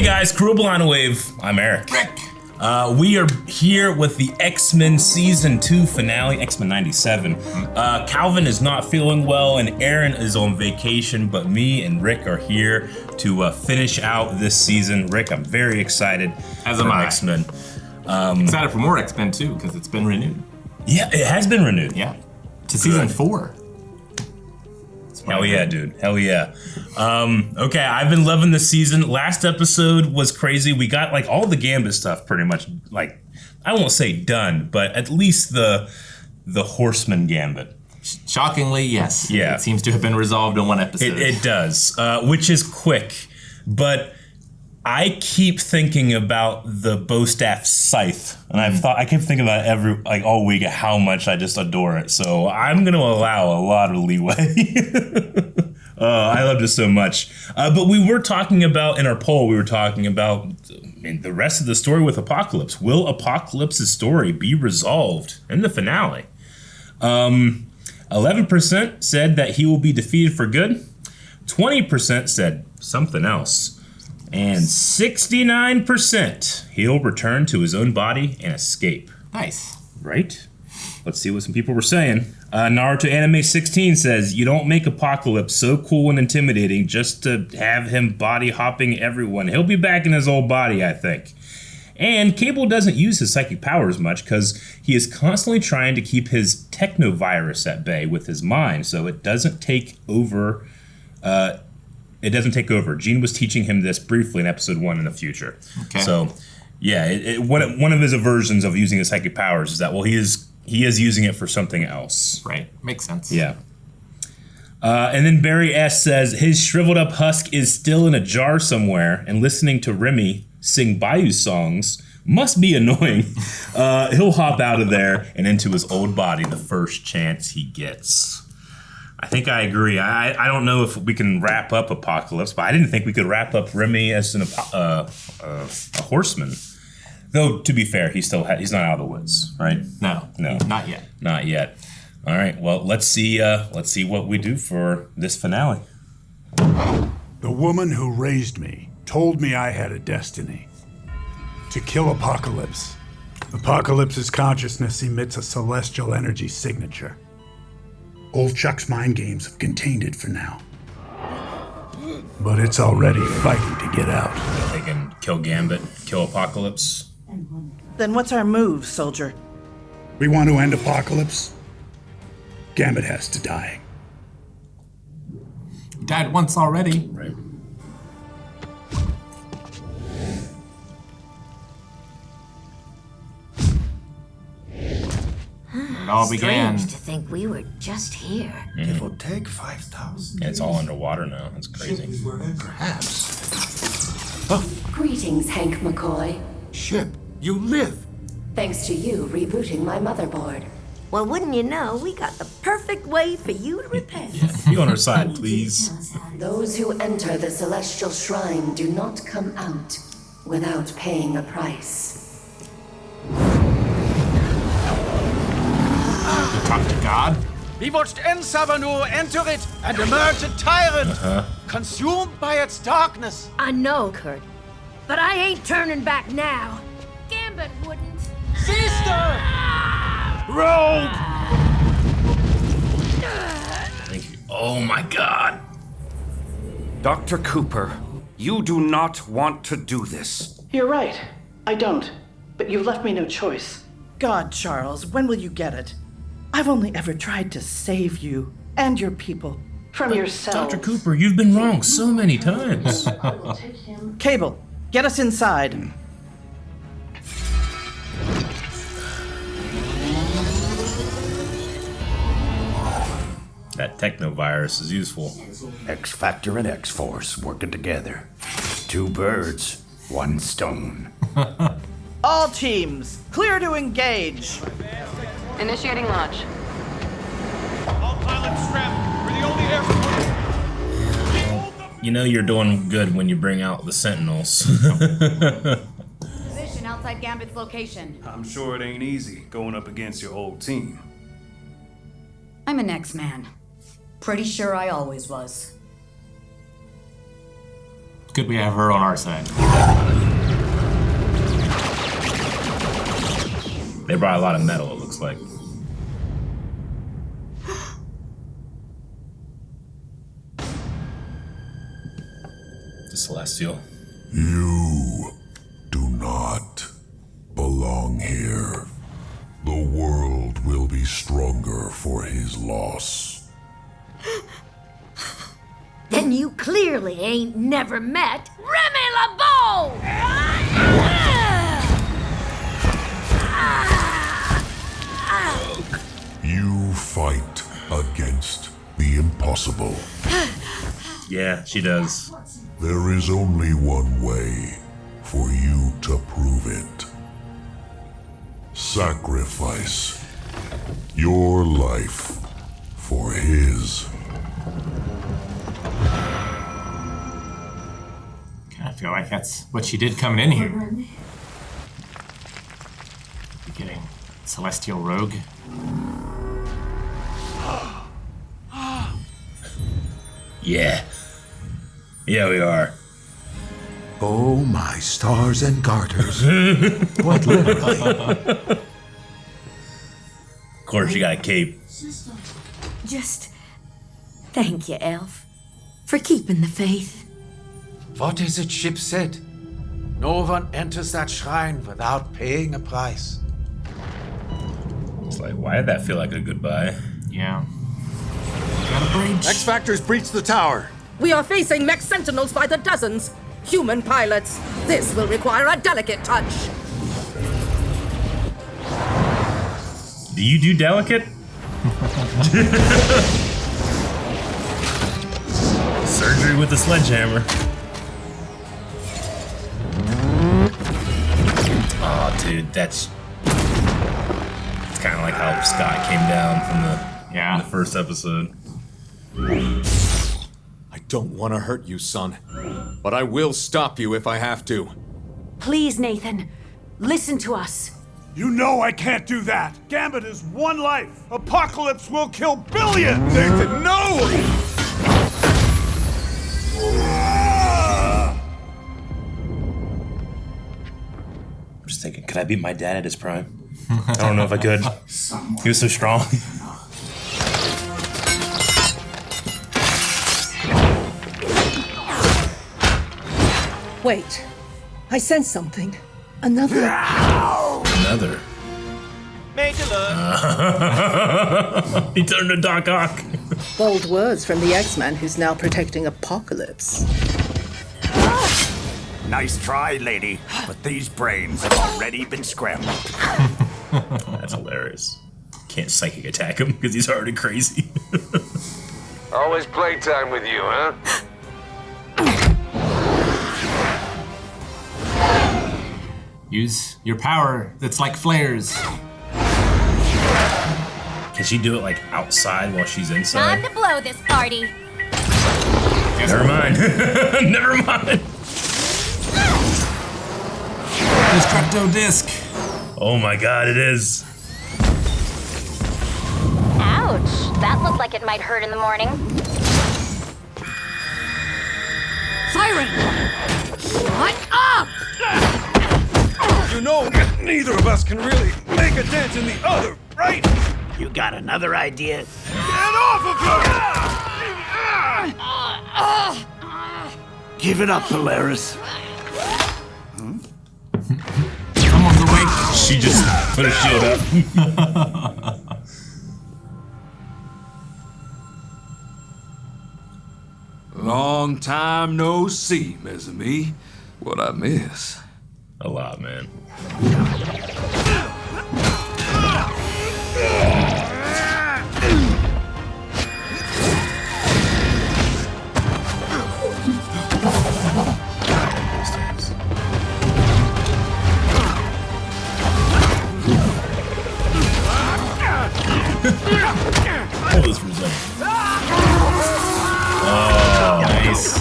Hey guys, Crew Blind Wave. I'm Eric. Rick. We are here with the X-Men Season 2 finale, X-Men 97. Calvin is not feeling well and Aaron is on vacation, but me and Rick are here to finish out this season. Rick, I'm very excited for X-Men. Excited for more X-Men too, because it's been renewed. Yeah, it has been renewed. Yeah. To season 4. Hell yeah, dude. Hell yeah. Okay, I've been loving this season. Last episode was crazy. We got like all the Gambit stuff pretty much, like, I won't say done, but at least the Horseman Gambit. Shockingly, yes. Yeah. It seems to have been resolved in one episode. It does, which is quick, but I keep thinking about the Bowstaff scythe, and I keep thinking about it all week how much I just adore it. So I'm going to allow a lot of leeway. I loved it so much. But we were talking about, in our poll, we were talking about the rest of the story with Apocalypse. Will Apocalypse's story be resolved in the finale? 11% said that he will be defeated for good. 20% said something else. And 69% he'll return to his own body and escape. Nice. Right? Let's see what some people were saying. Naruto Anime 16 says, you don't make Apocalypse so cool and intimidating just to have him body hopping everyone. He'll be back in his old body, I think. And Cable doesn't use his psychic powers much because he is constantly trying to keep his technovirus at bay with his mind so it doesn't take over. Jean was teaching him this briefly in episode 1 in the future. Okay. So, yeah, one of his aversions of using his psychic powers is that, well, he is using it for something else. Right. Makes sense. Yeah. And then Barry S. says, his shriveled up husk is still in a jar somewhere, and listening to Remy sing Bayou songs must be annoying. He'll hop out of there and into his old body the first chance he gets. I think I agree. I don't know if we can wrap up Apocalypse, but I didn't think we could wrap up Remy as a horseman. Though, to be fair, he's not out of the woods, right? No, not yet. Not yet. All right. Well, let's see what we do for this finale. The woman who raised me told me I had a destiny. To kill Apocalypse. Apocalypse's consciousness emits a celestial energy signature. Old Chuck's mind games have contained it for now. But it's already fighting to get out. They can kill Gambit, kill Apocalypse. Then what's our move, soldier? We want to end Apocalypse. Gambit has to die. He died once already. Right. It all began. Strange to think we were just here. Mm-hmm. It will take 5,000. Yeah, it's all underwater now. That's crazy. Perhaps. Greetings, Hank McCoy. Ship, you live. Thanks to you rebooting my motherboard. Well, wouldn't you know, we got the perfect way for you to repair. Be on our side, please. Those who enter the Celestial Shrine do not come out without paying a price. Talk to God. We watched Ensavanu enter it and emerge a tyrant, consumed by its darkness. I know, Kurt, but I ain't turning back now. Gambit wouldn't. Sister! Rogue! Thank you. Oh my God. Dr. Cooper, you do not want to do this. You're right. I don't. But you've left me no choice. God, Charles, when will you get it? I've only ever tried to save you and your people from yourself. Dr. Cooper, you've been wrong so many times. Cable, get us inside. That technovirus is useful. X-Factor and X-Force working together. 2 birds, 1 stone. All teams, clear to engage. Initiating launch. All pilots strapped. We're the only air force. You know you're doing good when you bring out the Sentinels. Position outside Gambit's location. I'm sure it ain't easy going up against your whole team. I'm an X-Man. Pretty sure I always was. good we have her on our side. They brought a lot of metal, it looks like. The Celestial. You do not belong here. The world will be stronger for his loss. Then you clearly ain't never met Remy LeBeau! You fight against the impossible. Yeah, she does. There is only one way for you to prove it. Sacrifice your life for his. I feel like that's what she did coming in here. You're getting Celestial Rogue. Yeah. Yeah, we are. Oh, my stars and garters. What literally? Of course, you got a cape. Just thank you, Elf, for keeping the faith. What is it Ship said? No one enters that shrine without paying a price. It's like, why did that feel like a goodbye? Yeah. Got a breach. X Factor's breached the tower. We are facing mech sentinels by the dozens. Human pilots. This will require a delicate touch. Do you do delicate? Surgery with the sledgehammer. Oh, dude, it's kind of like how Scott came down from the first episode. I don't want to hurt you, son, but I will stop you if I have to. Please, Nathan, listen to us. You know I can't do that. Gambit is one life. Apocalypse will kill billions. Nathan, no! I'm just thinking, could I beat my dad at his prime? I don't know if I could. He was so strong. Wait. I sense something. Another. Another. Major alert. He turned to Doc Ock. Bold words from the X-Man who's now protecting Apocalypse. Nice try, lady, but these brains have already been scrambled. That's hilarious. Can't psychic attack him because he's already crazy. Always playtime with you, huh? Use your power that's like flares. Can she do it like outside while she's inside? Time to blow this party. Never mind. Never mind. Destructo disc. Oh my god, it is. Ouch. That looked like it might hurt in the morning. Siren! Shut up! You know, neither of us can really make a dent in the other, right? You got another idea? Get off of her! Give it up, Polaris. Come on, the way. She just put her shield up. Long time no see, mes-amis. What I miss? A lot, man. Hold this for a second. Oh, nice.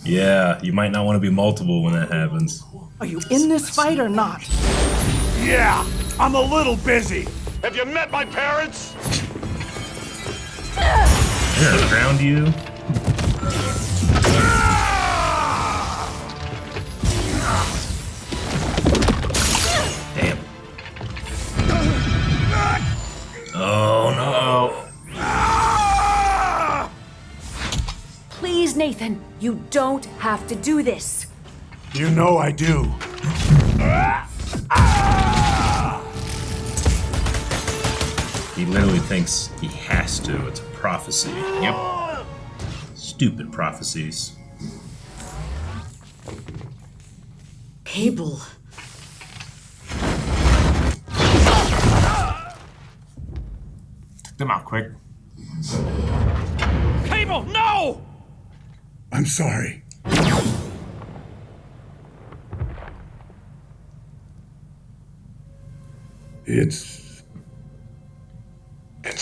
Yeah, you might not want to be multiple when that happens. Are you in this fight or not? Yeah, I'm a little busy. Have you met my parents? They're gonna ground you. Then you don't have to do this. You know I do. He literally thinks he has to. It's a prophecy. Yep. Stupid prophecies. Cable. Took them out quick. Cable, no! I'm sorry. It's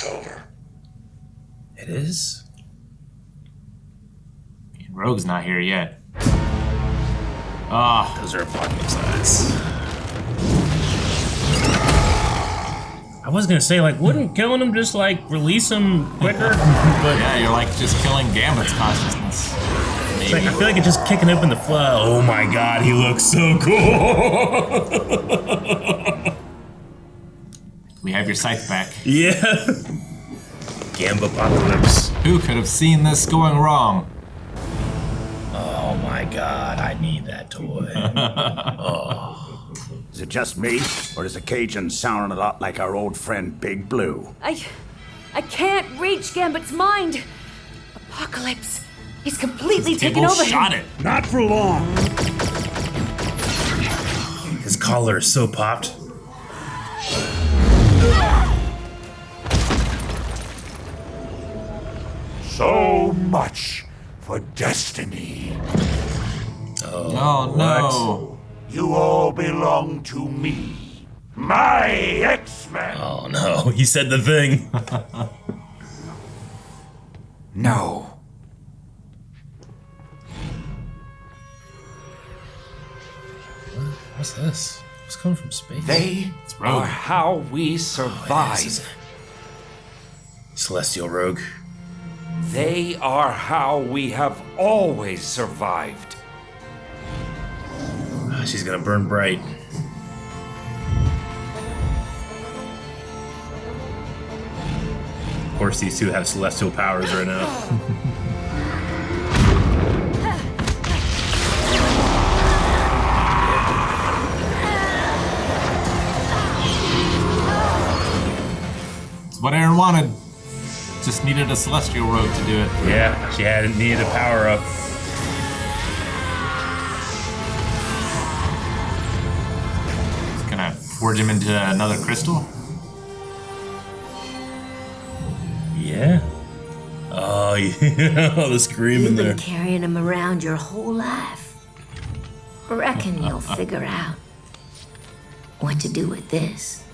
over. It is? And Rogue's not here yet. Ah, those are Apocalypse eyes. I was gonna say, like, wouldn't killing him just, like, release him quicker? But yeah, you're like just killing Gambit's consciousness. It's like, I feel like it's just kicking open the flow. Oh my god, he looks so cool! We have your scythe back. Yeah. Gambapocalypse. Who could have seen this going wrong? Oh my god, I need that toy. Oh. Is it just me, or does the Cajun sound a lot like our old friend Big Blue? I can't reach Gambit's mind. Apocalypse. He's completely taken over shot him. it. Not for long. His collar is so popped. So much for destiny. Oh no. You all belong to me. My X-Men. Oh no, he said the thing. No. What's this? What's coming from space? They are how we survive. Celestial Rogue. They are how we have always survived. She's gonna burn bright. Of course, these two have celestial powers right now. It's what Aaron wanted. Just needed a celestial rogue to do it. Yeah, she hadn't needed a power up. It's gonna forge him into another crystal. Yeah. Oh yeah, all the screaming You've been there. carrying him around your whole life. Reckon you'll figure out what to do with this.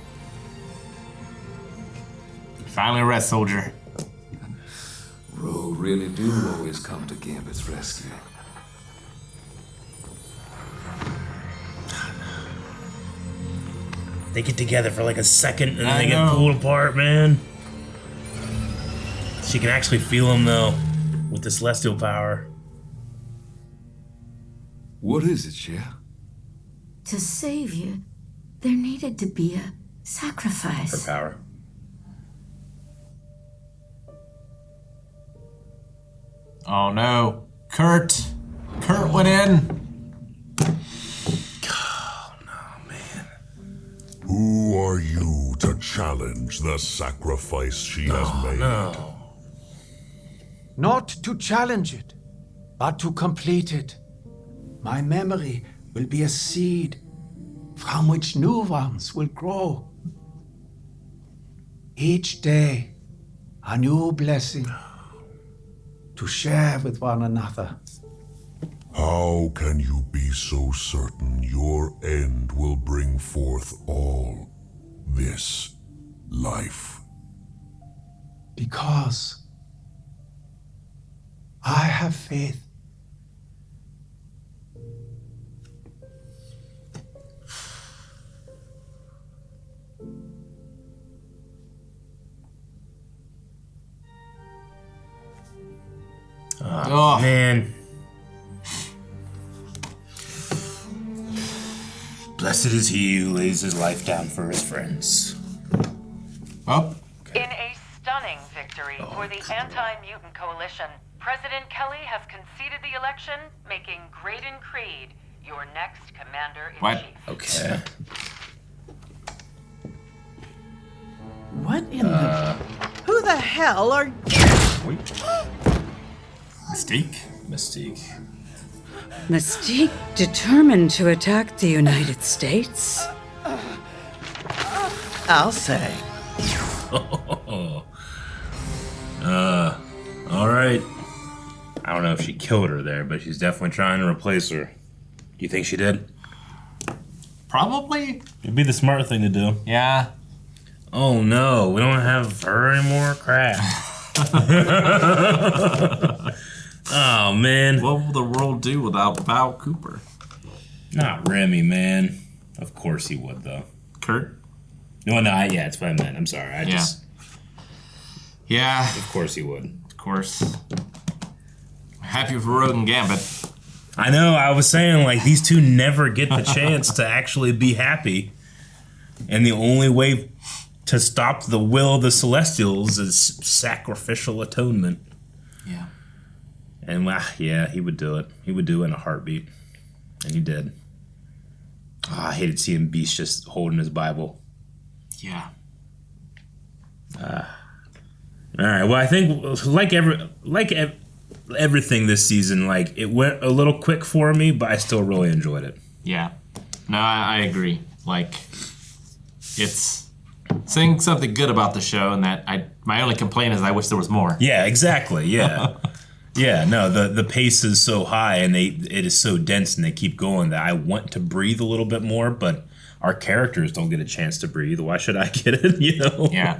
Finally rest, soldier. Rogue really do always come to Gambit's rescue. They get together for like a second and then I they get know. pulled apart, man. She can actually feel him though, with the celestial power. What is it, Cher? To save you, there needed to be a sacrifice. Her power. Oh no. Kurt went in. Who are you to challenge the sacrifice she has made? No. Not to challenge it, but to complete it. My memory will be a seed from which new ones will grow. Each day, a new blessing to share with one another. How can you be so certain your end will bring forth all this life? Because I have faith. Oh man. Blessed is he who lays his life down for his friends. Oh. In a stunning victory for the Anti-Mutant Coalition, President Kelly has conceded the election, making Graydon Creed your next commander-in-chief. Okay. What in the... Who the hell are... Mystique? Mystique. Mystique determined to attack the United States? I'll say. All right. I don't know if she killed her there, but she's definitely trying to replace her. Do you think she did? Probably. It'd be the smart thing to do. Yeah. Oh no, we don't have her anymore? Crap. Oh man. What will the world do without Val Cooper? Not Remy, man. Of course he would, though. Kurt? No, yeah, it's what I meant. I'm sorry. Yeah. Of course he would. Of course. Happy for Rogue and Gambit. I know, I was saying, like, these two never get the chance to actually be happy. And the only way to stop the will of the Celestials is sacrificial atonement. Yeah. And, yeah, he would do it. He would do it in a heartbeat. And he did. Oh, I hated seeing Beast just holding his Bible. Yeah. All right, well, I think, everything this season, like, it went a little quick for me, but I still really enjoyed it. Yeah. No, I agree. Like, it's saying something good about the show, and that my only complaint is I wish there was more. Yeah, exactly. Yeah. Yeah, no, the pace is so high and it is so dense and they keep going that I want to breathe a little bit more, but our characters don't get a chance to breathe. Why should I get it, you know? Yeah.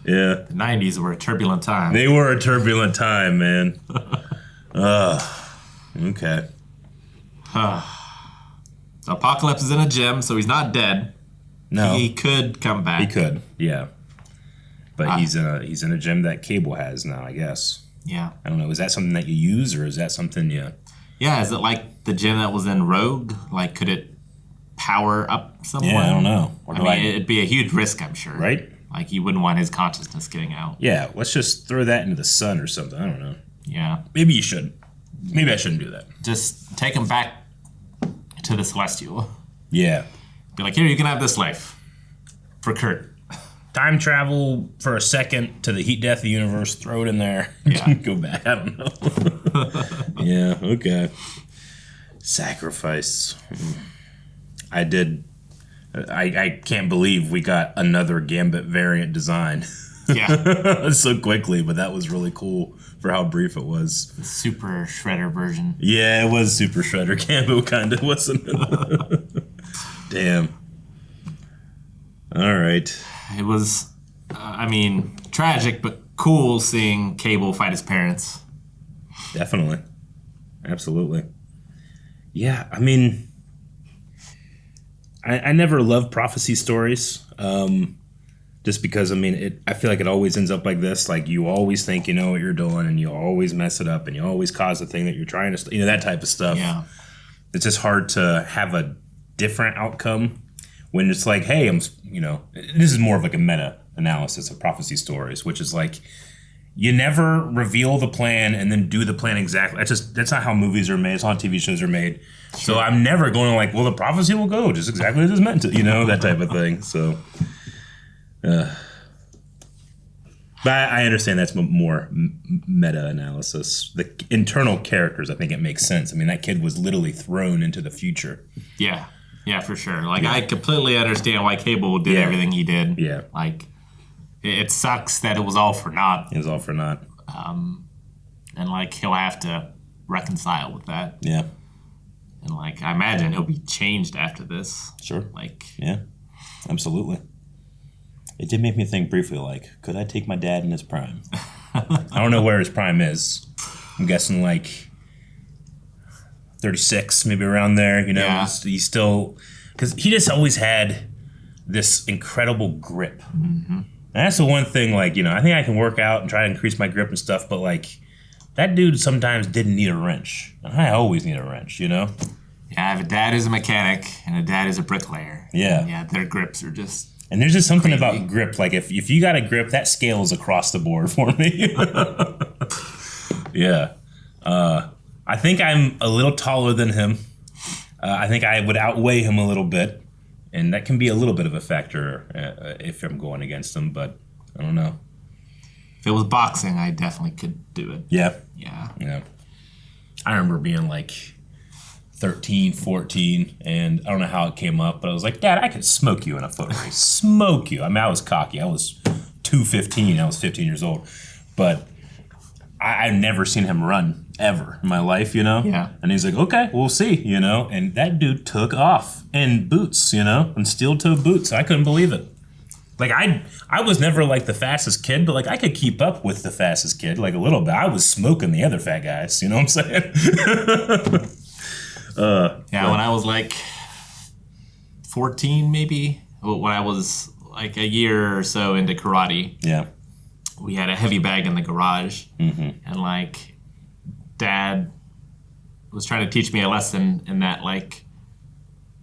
Yeah. The 90s were a turbulent time. They were a turbulent time, man. Okay. Apocalypse is in a gym, so he's not dead. No. He could come back. He could, yeah. But he's in a gym that Cable has now, I guess. Yeah. I don't know. Is that something that you use, or is that something you... Yeah, is it like the gym that was in Rogue? Like, could it power up someone? Yeah, I don't know. I mean, it'd be a huge risk, I'm sure. Right? Like, you wouldn't want his consciousness getting out. Yeah, let's just throw that into the sun or something. I don't know. Yeah. Maybe you should. Maybe I shouldn't do that. Just take him back to the Celestial. Yeah. Be like, here, you can have this life. For Kurt. Time travel for a second to the heat death of the universe, throw it in there, yeah. Go back. I don't know. Yeah, okay. Sacrifice. I can't believe we got another Gambit variant design. Yeah. So quickly, but that was really cool for how brief it was. The Super Shredder version. Yeah, it was Super Shredder Gambit, kind of, wasn't it? Damn. All right. It was, tragic, but cool seeing Cable fight his parents. Definitely. Absolutely. Yeah, I never loved prophecy stories. Just because, I feel like it always ends up like this. Like, you always think you know what you're doing, and you always mess it up, and you always cause the thing that you're trying to, that type of stuff. Yeah. It's just hard to have a different outcome when it's like, hey, this is more of like a meta analysis of prophecy stories, which is like, you never reveal the plan and then do the plan exactly. That's not how movies are made. It's not how TV shows are made. Sure. So I'm never going like, well, the prophecy will go just exactly as it's meant to, that type of thing. So, but I understand that's more meta analysis. The internal characters, I think it makes sense. That kid was literally thrown into the future. Yeah. Yeah, for sure. Like, I completely understand why Cable did everything he did. Yeah. Like, it sucks that it was all for naught. It was all for naught. And, like, he'll have to reconcile with that. Yeah. And, like, I imagine he'll be changed after this. Sure. Like. Yeah, absolutely. It did make me think briefly, like, could I take my dad in his prime? I don't know where his prime is. I'm guessing, like, 36, maybe around there, Yeah. He's still, because he just always had this incredible grip. Mm-hmm. And that's the one thing, like, I think I can work out and try to increase my grip and stuff, but, like, that dude sometimes didn't need a wrench. And I always need a wrench, Yeah, I have a dad who's a mechanic and a dad who's a bricklayer. Yeah. And yeah, their grips are just And there's just something crazy. About grip. Like, if you got a grip, that scales across the board for me. Yeah. I think I'm a little taller than him. I think I would outweigh him a little bit. And that can be a little bit of a factor if I'm going against him, but I don't know. If it was boxing, I definitely could do it. Yeah. Yeah. I remember being like 13, 14, and I don't know how it came up, but I was like, Dad, I could smoke you in a foot race. Smoke you. I mean, I was cocky. I was 215. I was 15 years old. But I've never seen him run ever in my life, Yeah. And he's like, okay, we'll see, And that dude took off in boots, in steel-toe boots. I couldn't believe it. Like, I was never, like, the fastest kid, but, like, I could keep up with the fastest kid, like, a little bit. I was smoking the other fat guys, you know what I'm saying? When I was, like, 14, maybe, when I was, like, a year or so into karate. Yeah. We had a heavy bag in the garage, and, like, Dad was trying to teach me a lesson in that, like,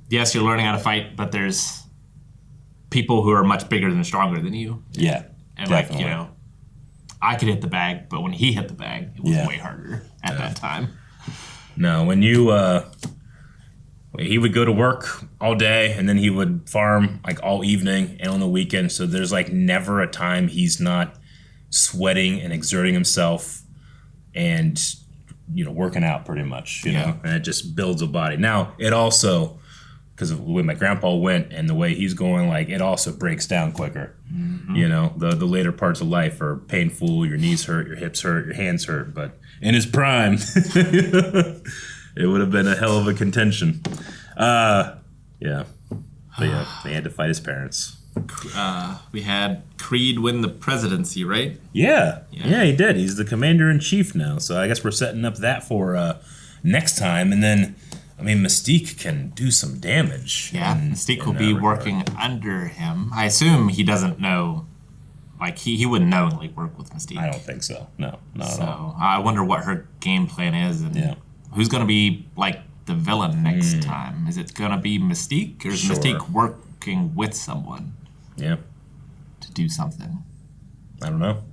yes, you're learning how to fight, but there's people who are much bigger and stronger than you. Yeah, and definitely. like, I could hit the bag, but when he hit the bag, it was way harder at that time. No, when he would go to work all day and then he would farm like all evening and on the weekend. So there's like never a time he's not sweating and exerting himself and, working out pretty much, you know, and it just builds a body. Now, it also, because of the way my grandpa went and the way he's going, like, it also breaks down quicker. The later parts of life are painful. Your knees hurt, your hips hurt, your hands hurt. But in his prime, it would have been a hell of a contention. But yeah, they had to fight his parents. We had Creed win the presidency, right? Yeah, he did. He's the commander-in-chief now. So I guess we're setting up that for next time. And then, I mean, Mystique can do some damage. Yeah, Mystique will be working under him. I assume he doesn't know, like, he wouldn't knowingly work with Mystique. I don't think so. No, not at all. I wonder what her game plan is and who's going to be, like, the villain next time. Is it going to be Mystique, or is Mystique working with someone? Yeah. To do something. I don't know.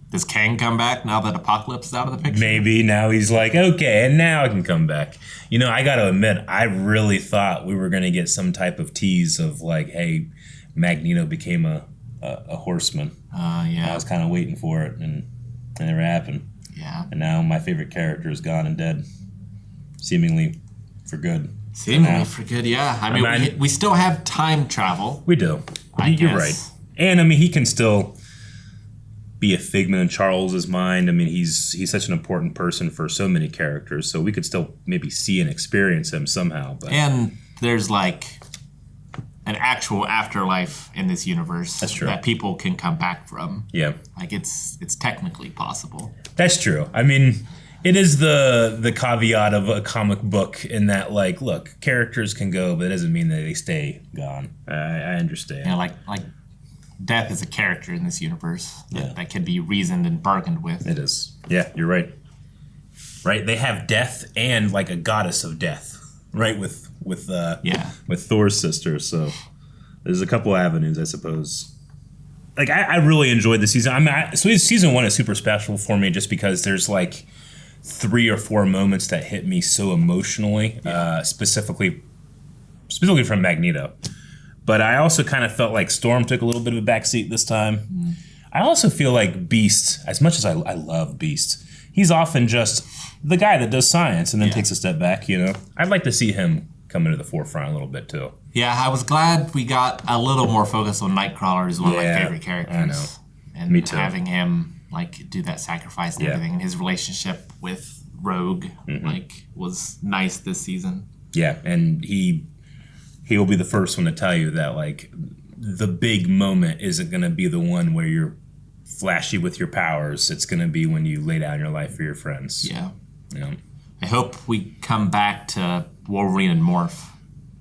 Does Kang come back now that Apocalypse is out of the picture? Maybe now he's like, okay, and now I can come back. I got to admit, I really thought we were going to get some type of tease of like, hey, Magneto became a horseman. I was kind of waiting for it, and it never happened. Yeah. And now my favorite character is gone and dead, seemingly for good. Seemingly for good, yeah. I mean, we still have time travel. We do. You're right. And I mean, he can still be a figment of Charles's mind. I mean, he's such an important person for so many characters, so we could still maybe see and experience him somehow. But and there's like an actual afterlife in this universe. That's true. That people can come back from. Yeah. Like it's technically possible. That's true. I mean, it is the caveat of a comic book in that, like, look, characters can go, but it doesn't mean that they stay gone. I understand. Yeah, like death is a character in this universe that can be reasoned and bargained with. It is. Yeah, you're right. Right? They have death and like a goddess of death, right? With Thor's sister. So there's a couple avenues, I suppose. Like I really enjoyed the season. So season 1 is super special for me just because there's like 3 or 4 moments that hit me so emotionally, specifically from Magneto. But I also kind of felt like Storm took a little bit of a backseat this time. I also feel like Beast, as much as I love Beast, he's often just the guy that does science and then takes a step back, I'd like to see him come into the forefront a little bit too. Yeah, I was glad we got a little more focus on Nightcrawler, who's one of my favorite characters. I know. And Me too. having him like do that sacrifice and everything, and his relationship with Rogue was nice this season. Yeah, and he will be the first one to tell you that like the big moment isn't going to be the one where you're flashy with your powers. It's going to be when you lay down your life for your friends. Yeah. I hope we come back to Wolverine and Morph.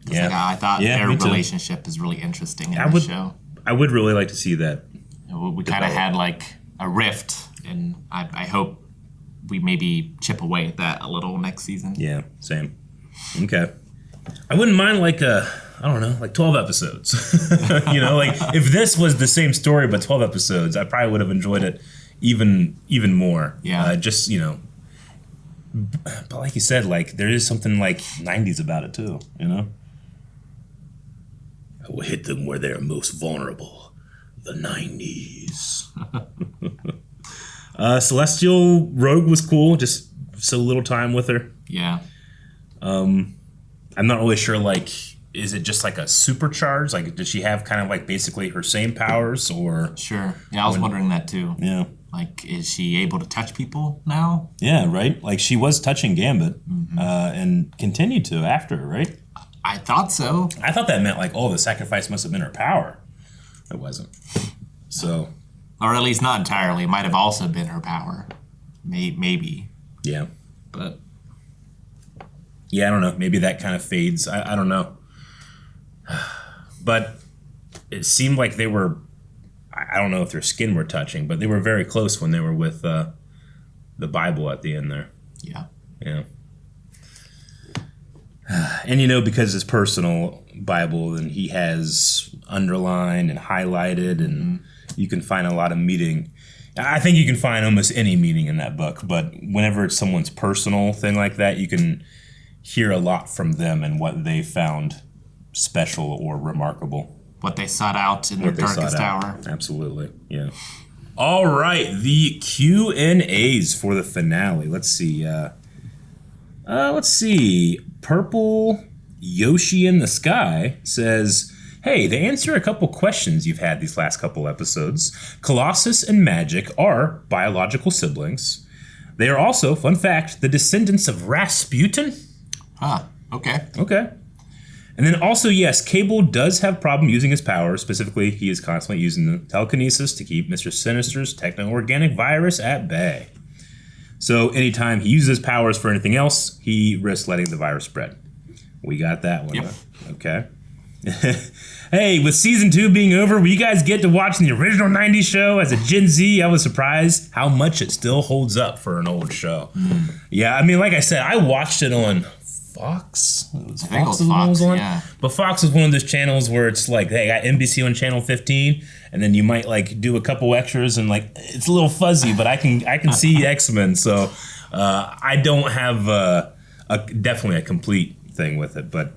Yeah. Like, I thought their relationship is really interesting in the show. I would really like to see that. We kind of had like a rift, and I hope we maybe chip away at that a little next season. Yeah, same. Okay. I wouldn't mind like 12 episodes. Like if this was the same story but 12 episodes, I probably would have enjoyed it even more. Yeah. Just, you know, but like you said, like there is something like 90s about it too, you know? I will hit them where they're most vulnerable. The 90s. Celestial Rogue was cool, just so little time with her. Yeah. I'm not really sure, like, is it just like a supercharge? Like, does she have kind of like basically her same powers or? Sure. Yeah, I was wondering that too. Yeah. Like, is she able to touch people now? Yeah, right? Like, she was touching Gambit and continued to after, right? I thought so. I thought that meant like, oh, the sacrifice must have been her power. It wasn't. So. Or at least not entirely. It might have also been her power. Maybe. Yeah. But. Yeah, I don't know. Maybe that kind of fades. I don't know. But it seemed like they were, I don't know if their skin were touching, but they were very close when they were with the Bible at the end there. Yeah. Yeah. And you know, because it's personal Bible, and he has underlined and highlighted, and you can find a lot of meaning. I think you can find almost any meaning in that book, but whenever it's someone's personal thing like that, you can hear a lot from them and what they found special or remarkable. What they sought out in their darkest hour. Absolutely, yeah. All right, the Q&As for the finale. Let's see. Purple Yoshi in the Sky says, hey, to answer a couple questions you've had these last couple episodes, Colossus and Magic are biological siblings. They are also, fun fact, the descendants of Rasputin. Ah, okay. Okay. And then also, yes, Cable does have problem using his powers. Specifically, he is constantly using the telekinesis to keep Mr. Sinister's techno-organic virus at bay. So anytime he uses his powers for anything else, he risks letting the virus spread. We got that one. Yep. Okay. Hey, with season 2 being over, will you guys get to watching the original 90s show? As a Gen Z, I was surprised how much it still holds up for an old show. Yeah, I mean, like I said, I watched it on Fox? I think it was Fox, yeah. But Fox is one of those channels where it's like, they got NBC on channel 15, and then you might like do a couple extras, and like it's a little fuzzy, but I can see X-Men, so I don't have definitely a complete thing with it. But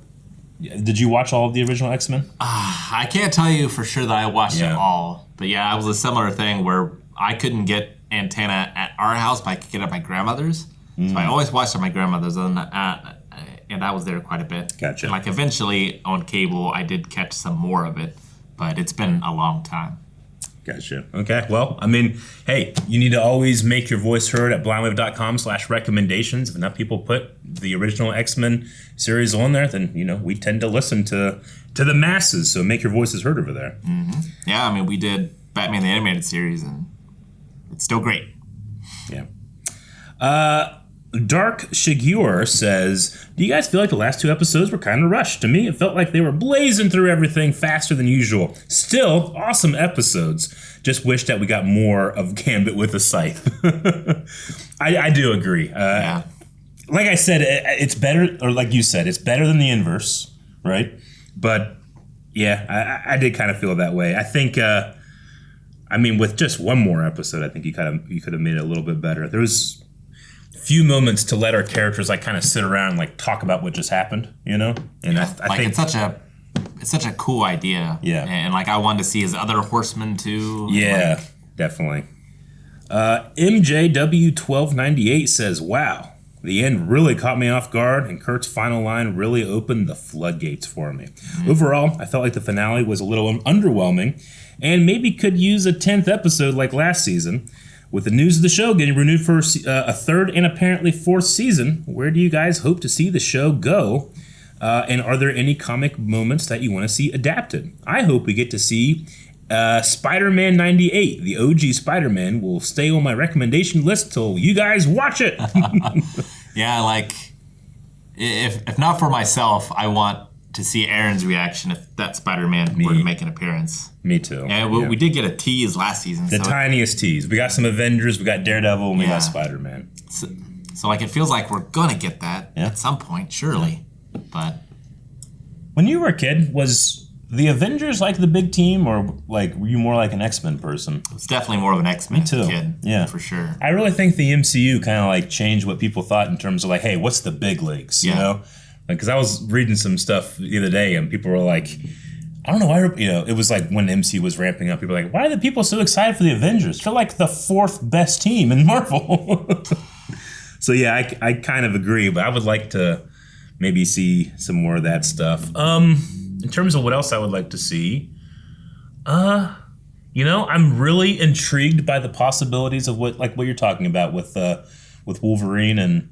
did you watch all of the original X-Men? I can't tell you for sure that I watched it all, but yeah, it was a similar thing where I couldn't get antenna at our house, but I could get it at my grandmother's. So I always watched at my grandmother's, and I was there quite a bit. Gotcha. And like eventually on cable, I did catch some more of it, but it's been a long time. Gotcha. Okay. Well, I mean, hey, you need to always make your voice heard at blindwave.com/recommendations. If enough people put the original X-Men series on there, then, you know, we tend to listen to the masses. So make your voices heard over there. Yeah. I mean, we did Batman the Animated Series, and it's still great. Yeah. Dark Shigure says, do you guys feel like the last 2 episodes were kind of rushed? To me, it felt like they were blazing through everything faster than usual. Still, awesome episodes. Just wish that we got more of Gambit with a scythe. I do agree. Like I said, it's better, or like you said, it's better than the inverse, right? But, yeah, I did kind of feel that way. I think, I mean, with just one more episode, I think you could have made it a little bit better. There was few moments to let our characters like kind of sit around and like talk about what just happened, you know? And I think it's such a cool idea. Yeah. And like I wanted to see his other horsemen too. Yeah, definitely. MJW1298 says, wow, the end really caught me off guard, and Kurt's final line really opened the floodgates for me. Overall, I felt like the finale was a little underwhelming and maybe could use a 10th episode like last season. With the news of the show getting renewed for a 3rd and apparently 4th season, where do you guys hope to see the show go? And are there any comic moments that you want to see adapted? I hope we get to see Spider-Man 98. The OG Spider-Man will stay on my recommendation list till you guys watch it. Yeah, like, if not for myself, I want to see Aaron's reaction if that Spider-Man were to make an appearance. Me too. Yeah, we did get a tease last season. The tiniest tease. We got some Avengers, we got Daredevil, and we got Spider-Man. So like, it feels like we're gonna get that at some point, surely. But when you were a kid, was the Avengers like the big team, or like were you more like an X-Men person? It's definitely more of an X-Men kid. Yeah, for sure. I really think the MCU kind of like changed what people thought in terms of like, hey, what's the big leagues? You know, like because I was reading some stuff the other day and people were like, I don't know why, it was like when MCU was ramping up, people were like, why are the people so excited for the Avengers? They're like the 4th best team in Marvel. So yeah, I kind of agree, but I would like to maybe see some more of that stuff. In terms of what else I would like to see, I'm really intrigued by the possibilities of what you're talking about with Wolverine and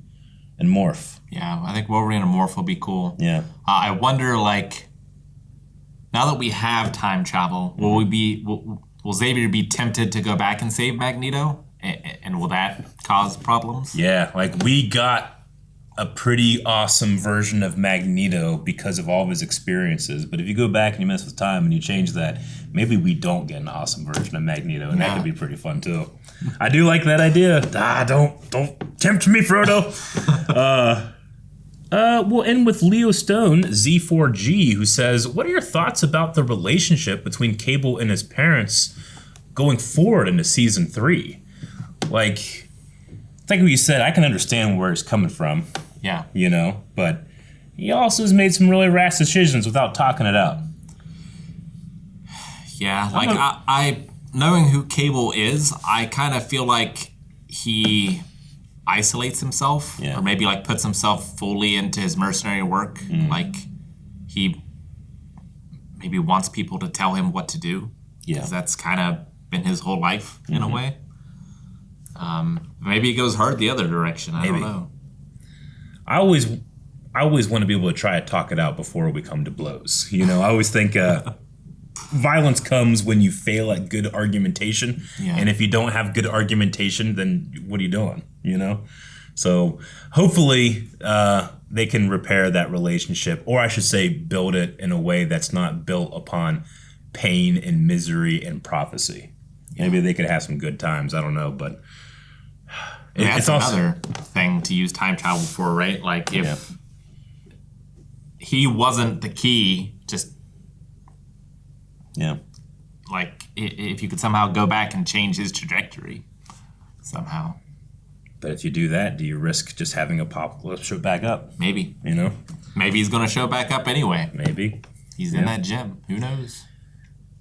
Morph. Yeah, I think Wolverine and Morph will be cool. Yeah. I wonder, like, now that we have time travel, will Xavier be tempted to go back and save Magneto? And will that cause problems? Yeah, like we got a pretty awesome version of Magneto because of all of his experiences. But if you go back and you mess with time and you change that, maybe we don't get an awesome version of Magneto, and that could be pretty fun too. I do like that idea. Don't tempt me, Frodo. We'll end with Leo Stone, Z4G, who says, what are your thoughts about the relationship between Cable and his parents going forward into season 3? Like what you said, I can understand where he's coming from. Yeah. But he also has made some really rash decisions without talking it out. Yeah, like I knowing who Cable is, I kind of feel like he isolates himself, or maybe like puts himself fully into his mercenary work. Like he maybe wants people to tell him what to do. Yeah, because that's kind of been his whole life in a way. Maybe it goes hard the other direction. I don't know. I always want to be able to try to talk it out before we come to blows. I always think violence comes when you fail at good argumentation. Yeah. And if you don't have good argumentation, then what are you doing? So hopefully they can repair that relationship, or I should say build it in a way that's not built upon pain and misery and prophecy. Maybe they could have some good times. I don't know, but it's another thing to use time travel for, right? Like if he wasn't the key, just like if you could somehow go back and change his trajectory somehow. But if you do that, do you risk just having Apocalypse show back up? Maybe. Maybe he's going to show back up anyway. Maybe. He's in that gym. Who knows?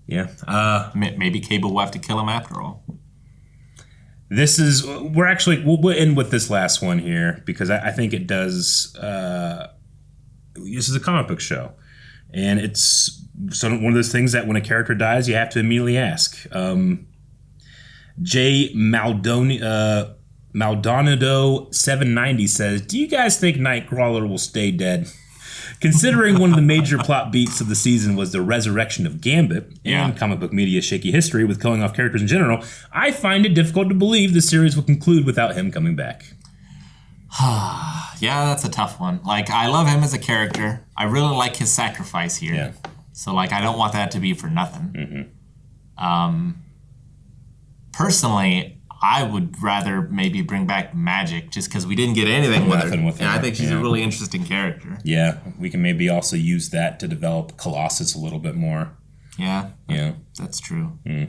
Yeah. Maybe Cable will have to kill him after all. We'll end with this last one here because I think it does. This is a comic book show, and it's one of those things that when a character dies, you have to immediately ask. J. Maldonado 790 says, do you guys think Nightcrawler will stay dead? Considering one of the major plot beats of the season was the resurrection of Gambit and comic book media's shaky history with killing off characters in general, I find it difficult to believe the series will conclude without him coming back. Yeah, that's a tough one. Like, I love him as a character. I really like his sacrifice here. Yeah. So, like, I don't want that to be for nothing. Personally, I would rather maybe bring back Magic just because we didn't get anything with her. And I think she's a really interesting character. Yeah, we can maybe also use that to develop Colossus a little bit more. Yeah, that's true. Yeah.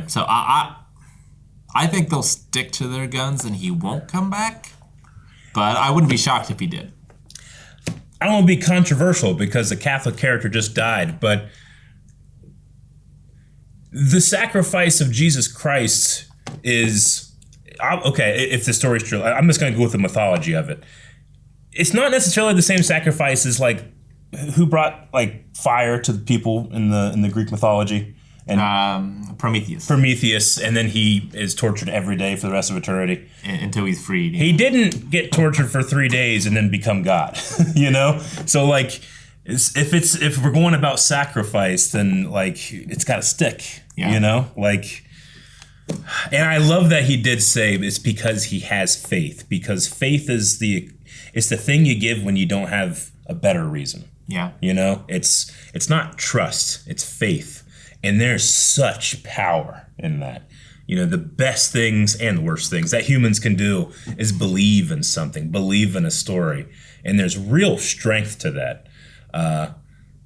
So I think they'll stick to their guns and he won't come back, but I wouldn't be shocked if he did. I don't want to be controversial because the Catholic character just died, but the sacrifice of Jesus Christ is, okay, if the story's true, I'm just going to go with the mythology of it. It's not necessarily the same sacrifice as, like, who brought, like, fire to the people in the Greek mythology? And Prometheus, and then he is tortured every day for the rest of eternity. Until he's freed. He didn't get tortured for 3 days and then become God, So, like, if we're going about sacrifice, then, like, it's got to stick, Like, and I love that he did say it's because he has faith, because faith is it's the thing you give when you don't have a better reason. Yeah. It's not trust, it's faith. And there's such power in that. The best things and the worst things that humans can do is believe in something, believe in a story. And there's real strength to that.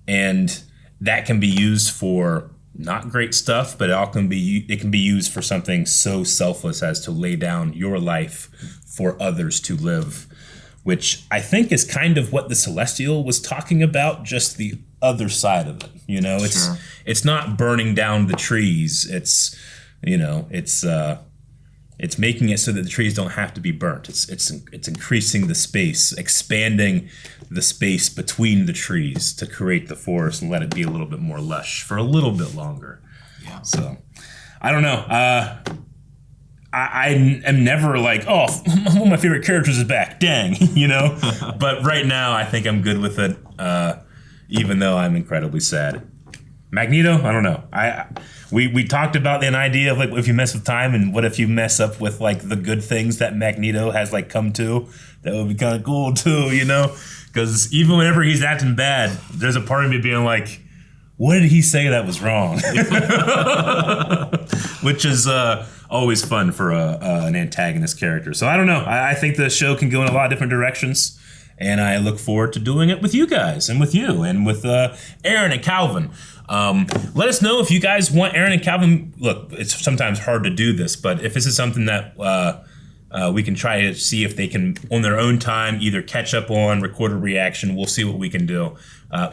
And that can be used for not great stuff, but it can be used for something so selfless as to lay down your life for others to live, which I think is kind of what the Celestial was talking about, just the other side of it. You know, it's not burning down the trees. It's making it so that the trees don't have to be burnt. It's increasing the space, expanding the space between the trees to create the forest and let it be a little bit more lush for a little bit longer. Yeah. So, I don't know. I am never like, oh, one of my favorite characters is back. Dang, you know. But right now, I think I'm good with it, even though I'm incredibly sad. Magneto, I don't know. We talked about an idea of like if you mess with time and what if you mess up with like the good things that Magneto has like come to. That would be kind of cool too, you know? Because even whenever he's acting bad, there's a part of me being like, what did he say that was wrong? Which is always fun for an antagonist character. So I don't know. I think the show can go in a lot of different directions. And I look forward to doing it with you guys and with you and with Aaron and Calvin. Let us know if you guys want Aaron and Calvin. Look, it's sometimes hard to do this, but if this is something that we can try to see if they can, on their own time, either catch up on, record a reaction, we'll see what we can do.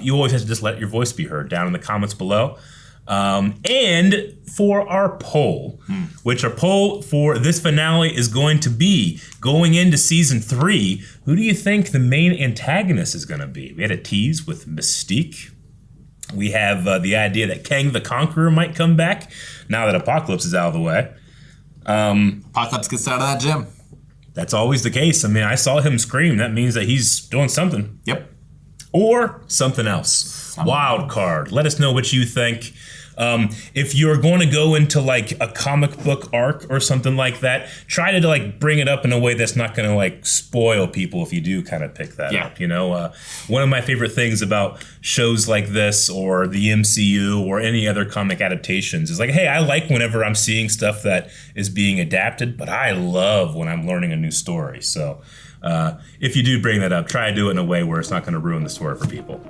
You always have to just let your voice be heard down in the comments below. And for our poll, which our poll for this finale is going to be, going into season 3, who do you think the main antagonist is going to be? We had a tease with Mystique. We have the idea that Kang the Conqueror might come back now that Apocalypse is out of the way. Apocalypse gets out of that gym. That's always the case. I mean, I saw him scream. That means that he's doing something. Yep. Or something else. Wild card. Let us know what you think. If you're going to go into like a comic book arc or something like that, try to like bring it up in a way that's not going to like spoil people if you do kind of pick that up. You know, one of my favorite things about shows like this or the MCU or any other comic adaptations is like, hey, I like whenever I'm seeing stuff that is being adapted, but I love when I'm learning a new story. So if you do bring that up, try to do it in a way where it's not going to ruin the story for people.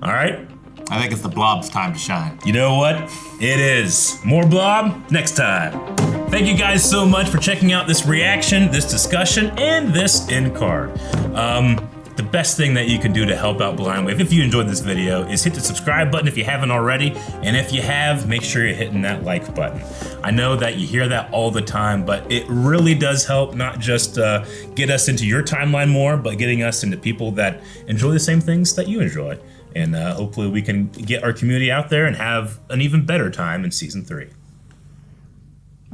All right. I think it's the Blob's time to shine. You know what? It is. More Blob next time. Thank you guys so much for checking out this reaction, this discussion, and this end card. The best thing that you can do to help out Blind Wave, if you enjoyed this video, is hit the subscribe button if you haven't already. And if you have, make sure you're hitting that like button. I know that you hear that all the time, but it really does help not just get us into your timeline more, but getting us into people that enjoy the same things that you enjoy. And hopefully we can get our community out there and have an even better time in season 3.